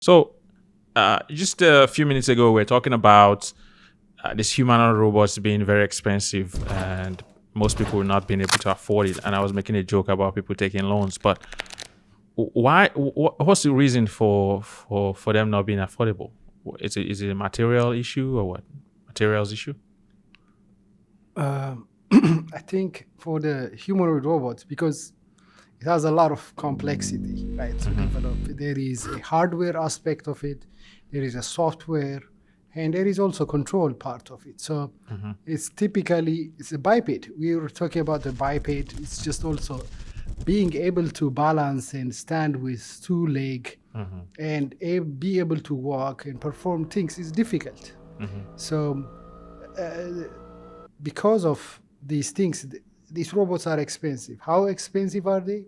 So, just a few minutes ago, we were talking about these humanoid robots being very expensive and most people not being able to afford it. And I was making a joke about people taking loans, but why? What's the reason for them not being affordable? Is it a material issue or what? Materials issue? I think for the humanoid robots, because it has a lot of complexity, right? To develop. There is a hardware aspect of it, there is a software, and there is also control part of it. So it's a biped. We were talking about the biped. It's just also being able to balance and stand with two legs and be able to walk and perform things is difficult. So because of these things, these robots are expensive. How expensive are they?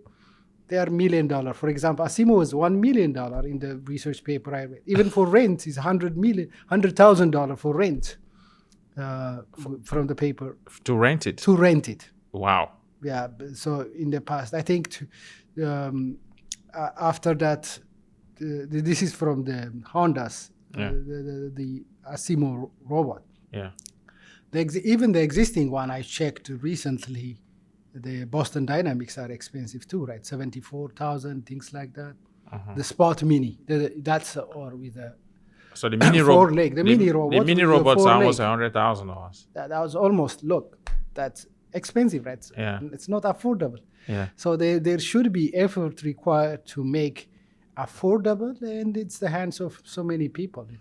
They are $1 million. For example, Asimo is $1 million in the research paper I read. Even for rent, is $100,000 for rent from the paper. To rent it? To rent it. Wow. Yeah. So in the past, I think after that, this is from the Honda's, the Asimo robot. Yeah. Even the existing one I checked recently, the Boston Dynamics are expensive too, right? 74,000, things like that. The Spot Mini, that's or with a so the mini four leg. The mini robot. The mini robots are almost $100,000. That was almost that's expensive, right? Yeah. It's not affordable. Yeah. So there should be effort required to make affordable, and it's the hands of so many people. It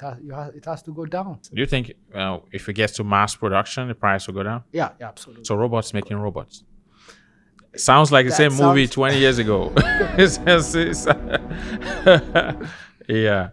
has to go down. Do you think if it gets to mass production, the price will go down? Yeah, absolutely. So robots making robots. Sounds like the same movie 20 years ago. Yeah.